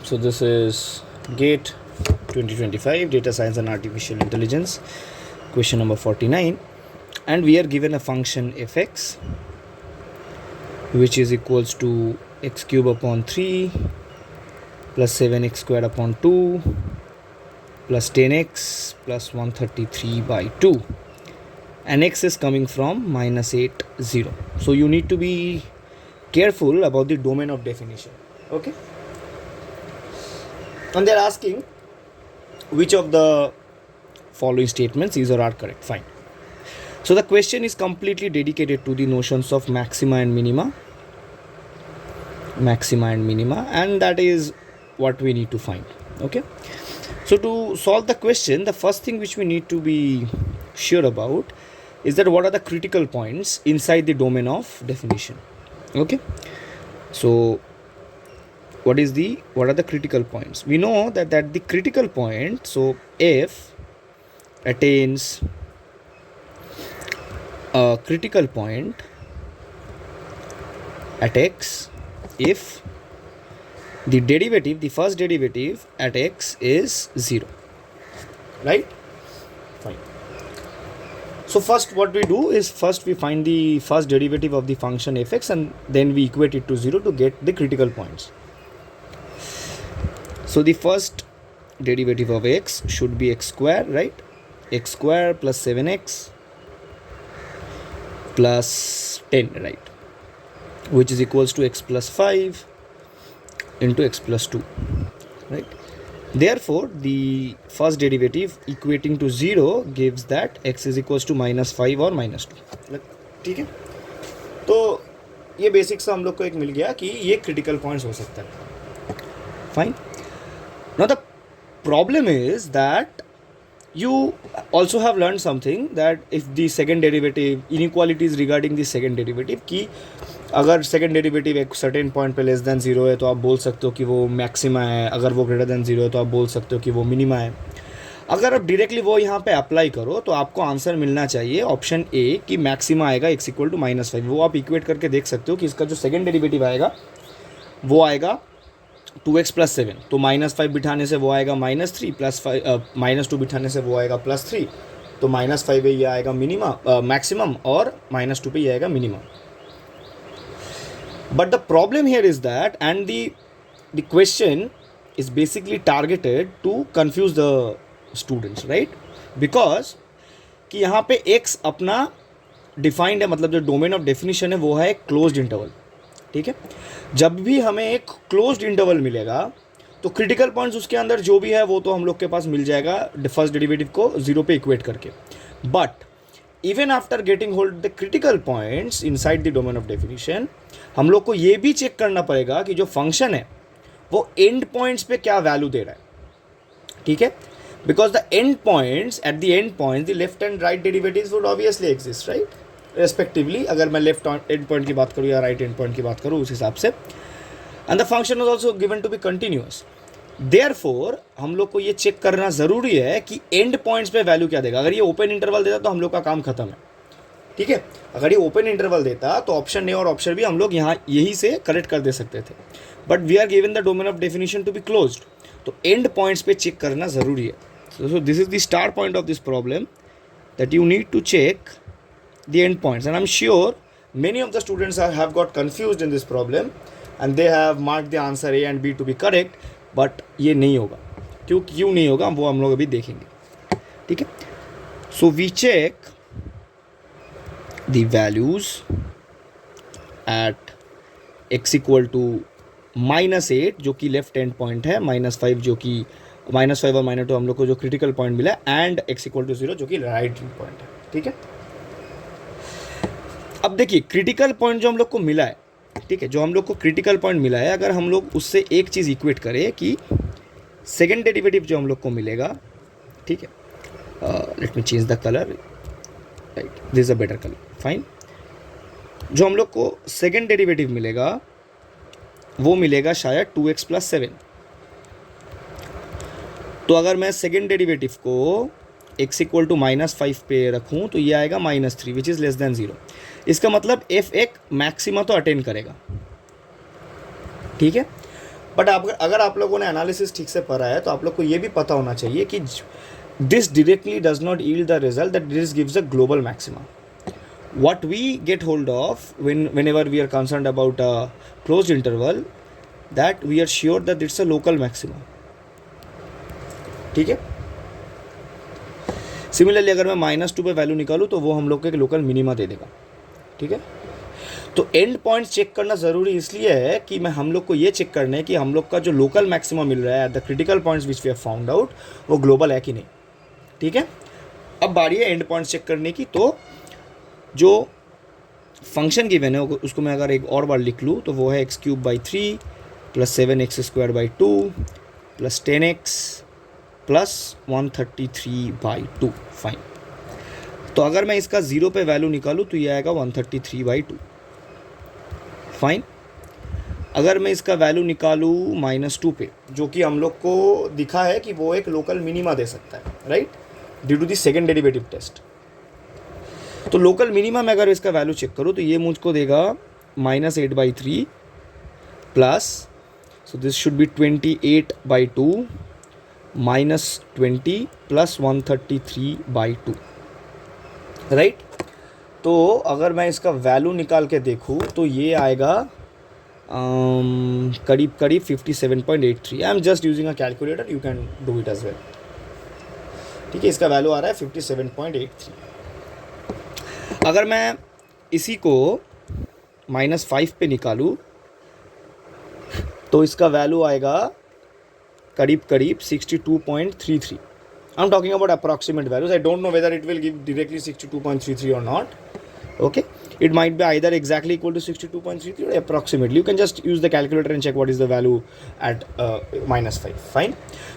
So this is GATE 2025 Data Science and Artificial Intelligence, question number 49, and we are given a function fx which is equals to x cube upon 3 plus 7x squared upon 2 plus 10x plus 133 by 2, and x is coming from minus 8, 0. So you need to be careful about the domain of definition. Okay, and they're asking which of the following statements is or are correct. Fine. So the question is completely dedicated to the notions of maxima and minima, and that is what we need to find. Okay, so to solve the question, the first thing which we need to be sure about is that what are the critical points inside the domain of definition. Okay, so what are the critical points? We know that the critical point, so f attains a critical point at x if the first derivative at x is 0, right? Fine. So first what we do is we find the first derivative of the function fx and then we equate it to 0 to get the critical points. So the first derivative of x should be x square, right? X square plus 7x plus 10, right? Which is equals to x plus 5 into x plus 2, right? Therefore, the first derivative equating to 0 gives that x is equals to minus 5 or minus 2. ठीक है, तो ये basic सा हम लोग को एक मिल गया कि ये क्रिटिकल पॉइंट्स हो सकता है. Fine. Now the problem is that you also have learned something, that if the second derivative, inequalities regarding the second derivative, कि अगर सेकेंड डेरिवेटिव एक सर्टेन पॉइंट पे लेस देन 0 है तो आप बोल सकते हो कि वो मैक्सिमा है, अगर वो ग्रेटर देन 0 है तो आप बोल सकते हो कि वो मिनिमा है. अगर आप डायरेक्टली वो यहाँ पे अप्लाई करो तो आपको आंसर मिलना चाहिए ऑप्शन ए कि मैक्सिमा आएगा x इक्वल टू माइनस 5. वो आप इक्वेट करके देख सकते हो कि इसका जो सेकेंड डेरिवेटिव आएगा वो आएगा 2x प्लस 7, तो माइनस 5 बिठाने से वो आएगा माइनस 3 प्लस 5 माइनस 2 बिठाने से वो आएगा प्लस 3, तो माइनस 5 पे ये आएगा मिनिमा मैक्सिमम और माइनस 2 पे ये आएगा minimum. But the problem here is that, and the question is basically targeted to confuse the students, right? Because कि यहाँ पे x अपना defined है, मतलब जो domain of definition है वो है एक closed interval. ठीक है, जब भी हमें एक closed interval मिलेगा तो critical points उसके अंदर जो भी है वो तो हम लोग के पास मिल जाएगा फर्स्ट डेरिवेटिव को 0 पे इक्वेट करके. But even after getting hold the critical points inside the domain of definition, हम लोग को ये भी चेक करना पड़ेगा कि जो फंक्शन है वो एंड पॉइंट्स पे क्या वैल्यू दे रहा है. ठीक है, because the end points, at the end points the left and right derivatives would obviously exist, right, respectively. अगर मैं लेफ्ट एंड पॉइंट की बात करूँ या राइट एंड पॉइंट की बात करूँ उस हिसाब से. And the function is also given to be continuous. Therefore हम लोग को ये चेक करना ज़रूरी है कि एंड पॉइंट्स पे वैल्यू क्या देगा. अगर ये ओपन इंटरवल देता तो हम लोग का काम खत्म है. ठीक है, अगर ये ओपन इंटरवल देता तो ऑप्शन ए और ऑप्शन बी हम लोग यहाँ यही से करेक्ट कर दे सकते थे. But we are given the domain of definition to be closed, तो एंड पॉइंट्स पे चेक करना ज़रूरी है. So this is the start point of this problem, that you need to check the end points. And I am sure many of the students have got confused in this problem and they have marked the answer A and B to be correct, but ये नहीं होगा. क्यों नहीं होगा वो हम लोग अभी देखेंगे. ठीक है, so we check the values at x equal to minus 8 जो कि लेफ्ट एंड पॉइंट है, माइनस 5 जो कि माइनस 5 और माइनस 2 हम लोग को जो क्रिटिकल पॉइंट मिला है, एंड x इक्वल टू 0 जो कि राइट एंड पॉइंट है. ठीक है, अब देखिए क्रिटिकल पॉइंट जो हम लोग को मिला है, ठीक है, जो हम लोग को क्रिटिकल पॉइंट मिला है, अगर हम लोग उससे एक चीज़ इक्वेट करें कि सेकेंड डेरिवेटिव जो हम लोग को मिलेगा, ठीक है, let me change the colour, right, this is a better colour. Fine. जो हम लोग को सेकेंड डेरिवेटिव मिलेगा वो मिलेगा शायद 2x प्लस 7. तो अगर मैं सेकेंड डेरिवेटिव को x इक्वल टू माइनस 5 पे रखूँ तो ये आएगा minus 3 which is less than 0. इसका मतलब f एक मैक्सिमा तो अटेन करेगा. ठीक है, बट अगर आप लोगों ने एनालिसिस ठीक से पढ़ा है तो आप लोग को ये भी पता होना चाहिए कि this directly does not yield the result that this gives a global maxima. What we get hold of whenever we are concerned about a closed interval, that we are sure that it's a local maxima. ठीक है. Similarly अगर मैं -2 पे value निकालूँ तो वो हम लोग को एक लोकल मिनिमा दे देगा. ठीक है. तो एंड पॉइंट्स चेक करना ज़रूरी इसलिए है कि मैं हम लोग को ये चेक करना है कि हम लोग का जो लोकल मैक्सिमा मिल रहा है at the critical points which we have found out वो ग्लोबल है कि नहीं. ठीक है. अब बारी है एंड पॉइंट्स चेक करने की. तो जो फंक्शन गिवन है उसको मैं अगर एक और बार लिख लूँ तो वो है x³/3 + 7x²/2 + 10x + 133/2. फाइन. तो अगर मैं इसका 0 पे वैल्यू निकालूँ तो ये आएगा 133/2. फाइन. अगर मैं इसका वैल्यू निकालूँ -2 पे, जो कि हम लोग को दिखा है कि वो एक लोकल मिनिमा दे सकता है, right, due to the second derivative test. तो लोकल मिनिमा में अगर इसका वैल्यू चेक करूँ तो ये मुझको देगा -8/3 plus, so this should be 28/2 -20 + 133/2, right. तो अगर मैं इसका वैल्यू निकाल के देखूँ तो ये आएगा करीब 57.83. I am just using a calculator, you can do it as well. ठीक है. इसका वैल्यू आ रहा है 57.83. अगर मैं इसी को -5 पे निकालूँ तो इसका वैल्यू आएगा करीब 62.33. I am talking about approximate values. I don't know whether it will give directly 62.33 और not. Okay, it might be either exactly equal to 62.33 or approximately. You can just use the calculator and check what is the value at -5. Fine.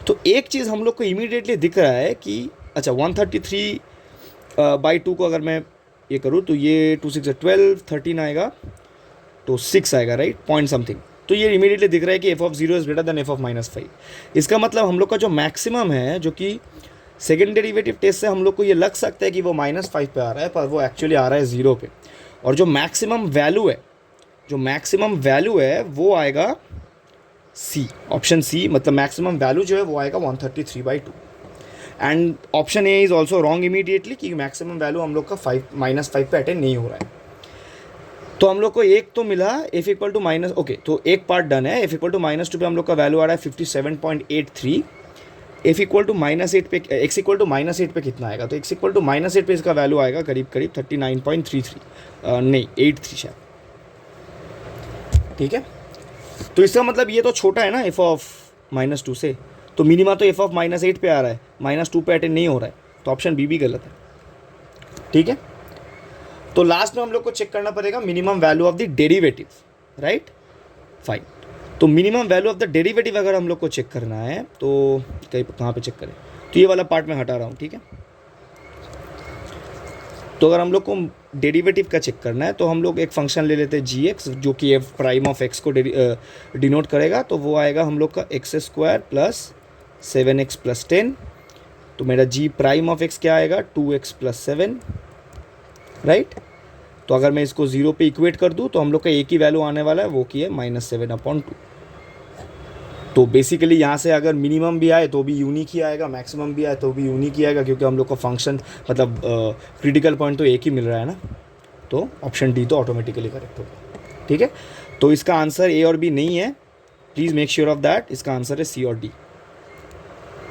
तो एक चीज़ हम लोग को immediately दिख रहा है कि अच्छा 133/2 को अगर मैं ये करूँ तो ये 2 6 12 13 आएगा तो 6 आएगा, राइट, पॉइंट समथिंग. तो ये इमीडिएटली दिख रहा है कि f(0) is greater than f(-5). इसका मतलब हम लोग का जो मैक्सिमम है, जो कि सेकेंड डेरिवेटिव टेस्ट से हम लोग को ये लग सकता है कि वो -5 पे आ रहा है, पर वो एक्चुअली आ रहा है 0 पे. और जो मैक्सिमम वैल्यू है वो आएगा सी, ऑप्शन सी. मतलब मैक्सिमम वैल्यू जो है वो आएगा 133/2. And option A is also wrong immediately कि मैक्सिमम वैल्यू हम लोग का -5 पे अटेंड नहीं हो रहा है. तो हम लोग को एक तो मिला f ओके, तो एक पार्ट डन है. f -2 पे हम लोग का वैल्यू आ रहा है 57.83. f -8 पे x -8 पे कितना आएगा, तो x -8 पे इसका वैल्यू आएगा करीब 39.33 नहीं 83 शायद. ठीक है. तो इसका मतलब ये तो छोटा है ना f(-2) से, तो मिनिमा तो f(-8) पे आ रहा है, -2 पे अटेंड नहीं हो रहा है, तो ऑप्शन बी भी गलत है. ठीक है. तो लास्ट में हम लोग को चेक करना पड़ेगा minimum value of the derivative, right. Fine. तो minimum value of the derivative अगर हम लोग को चेक करना है तो कहाँ पे चेक करें, तो ये वाला पार्ट मैं हटा रहा हूँ. ठीक है. तो अगर हम लोग को डेरिवेटिव का चेक करना है तो हम लोग एक फंक्शन ले लेते हैं gx, जो कि f(x) को डिनोट करेगा. तो वो आएगा हम लोग का x² + 7x + 10. तो मेरा g(x) क्या आएगा 2x + 7, राइट. तो अगर मैं इसको 0 पे इक्वेट कर दूँ तो हम लोग का एक ही वैल्यू आने वाला है, वो की है -7/2. तो बेसिकली यहाँ से अगर मिनिमम भी आए तो भी यूनिक ही आएगा, मैक्सिमम भी आए तो भी यूनिक ही आएगा, क्योंकि हम लोग को फंक्शन मतलब क्रिटिकल पॉइंट तो एक ही मिल रहा है ना. तो ऑप्शन डी तो ऑटोमेटिकली करेक्ट होगा. ठीक है. तो इसका आंसर ए और बी नहीं है, please make sure of that. इसका आंसर है सी और डी.